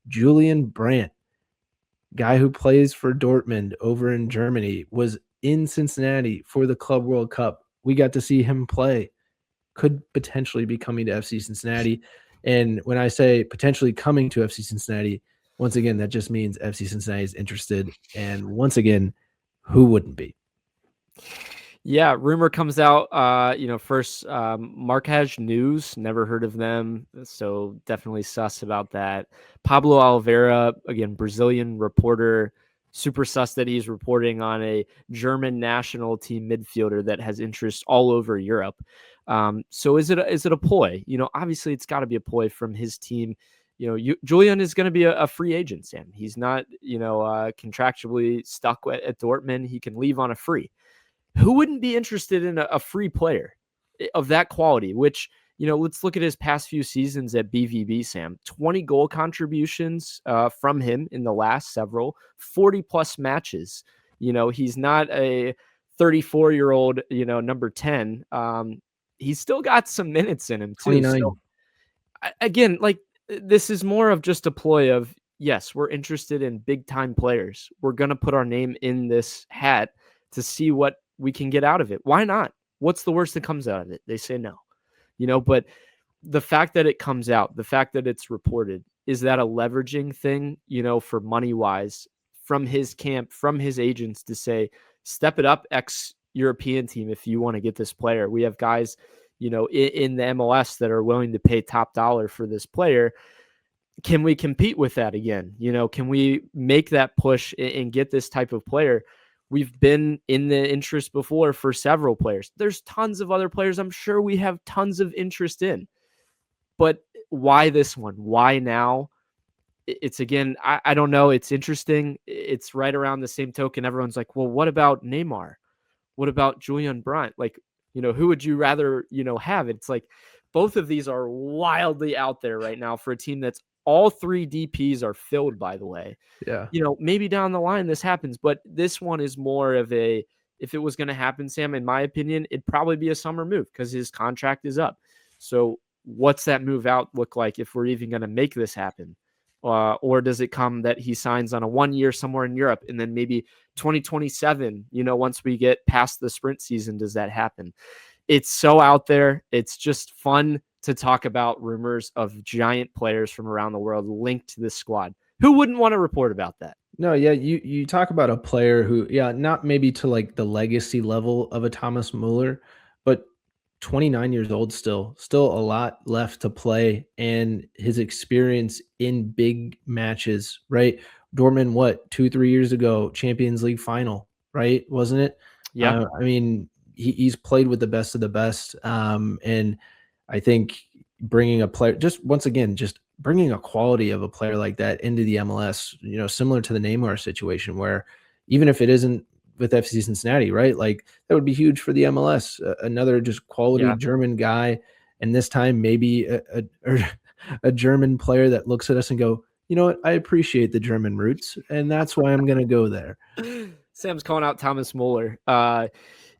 Julian Brandt, guy who plays for Dortmund over in Germany, was in Cincinnati for the Club World Cup. We got to see him play. Could potentially be coming to FC Cincinnati. And when I say potentially coming to FC Cincinnati, once again, that just means FC Cincinnati is interested. And once again, who wouldn't be? Yeah, rumor comes out, first, Markaj News, never heard of them, so definitely sus about that. Pablo Oliveira, again, Brazilian reporter, super sus that he's reporting on a German national team midfielder that has interest all over Europe. So is it a ploy? Obviously it's got to be a ploy from his team. Julian is going to be a free agent, Sam. He's not, contractually stuck at Dortmund. He can leave on a free. Who wouldn't be interested in a free player of that quality, which, let's look at his past few seasons at BVB, Sam. 20 goal contributions from him in the last several, 40-plus matches. He's not a 34-year-old, number 10. He's still got some minutes in him, too. 29. So, again, this is more of just a ploy of, yes, we're interested in big-time players. We're going to put our name in this hat to see what we can get out of it. Why not? What's the worst that comes out of it? They say no. But the fact that it comes out, the fact that it's reported, is that a leveraging thing, for money-wise from his camp, from his agents to say, step it up, ex-European team, if you want to get this player. We have guys, in the MLS that are willing to pay top dollar for this player. Can we compete with that again? Can we make that push and get this type of player? We've been in the interest before for several players. There's tons of other players I'm sure we have tons of interest in. But why this one? Why now? It's, again, I don't know. It's interesting. It's right around the same token. Everyone's like, well, what about Neymar? What about Julian Brandt? Who would you rather, have? It's like both of these are wildly out there right now for a team that's all three DPs are filled, by the way. Yeah. Maybe down the line this happens, but this one is more of if it was going to happen, Sam, in my opinion, it'd probably be a summer move because his contract is up. So what's that move out look like if we're even going to make this happen? Or does it come that he signs on a 1 year somewhere in Europe and then maybe 2027, once we get past the sprint season, does that happen? It's so out there. It's just fun to talk about rumors of giant players from around the world linked to this squad. Who wouldn't want to report about that? No, yeah, you talk about a player who, not maybe to like the legacy level of a Thomas Muller, but 29 years old still a lot left to play, and his experience in big matches, right? Dortmund, 2-3 years ago, Champions League final, right? Wasn't it? Yeah. I mean, he's played with the best of the best. And I think bringing a player, just once again, just bringing a quality of a player like that into the MLS, similar to the Neymar situation, where even if it isn't with FC Cincinnati, right? Like that would be huge for the MLS. Another just quality German guy, and this time maybe a German player that looks at us and go, you know what? I appreciate the German roots, and that's why I'm going to go there. Sam's calling out Thomas Muller.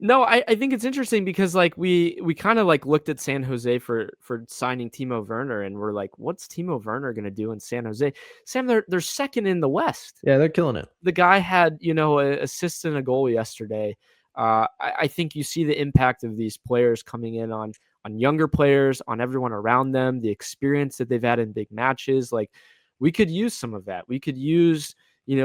No, I think it's interesting because we kind of looked at San Jose for signing Timo Werner, and we're like, what's Timo Werner going to do in San Jose? Sam, they're second in the West. Yeah, they're killing it. The guy had, an assist and a goal yesterday. I think you see the impact of these players coming in on younger players, on everyone around them, the experience that they've had in big matches. We could use some of that. We could use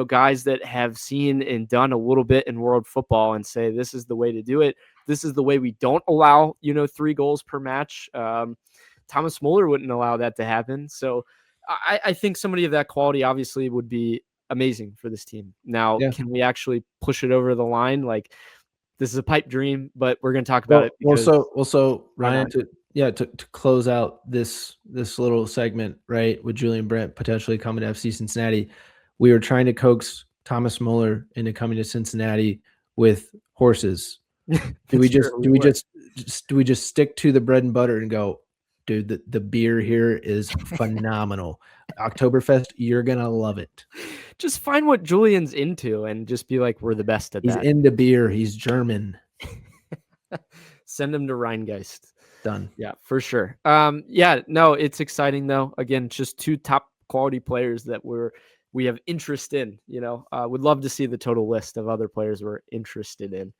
guys that have seen and done a little bit in world football and say, this is the way to do it. This is the way we don't allow, 3 goals per match. Thomas Muller wouldn't allow that to happen. So I think somebody of that quality obviously would be amazing for this team. Now, Can we actually push it over the line? This is a pipe dream, but we're going to talk about it. So Ryan, to close out this little segment, right, with Julian Brandt potentially coming to FC Cincinnati, we were trying to coax Thomas Muller into coming to Cincinnati with horses. Do we just stick to the bread and butter and go, dude, the beer here is phenomenal. Oktoberfest, you're going to love it. Just find what Julian's into and just be like, we're the best at that. He's into beer. He's German. Send him to Rheingeist. Done. Yeah, for sure. No, it's exciting though. Again, just 2 top quality players that we have interest in. Would love to see the total list of other players we're interested in.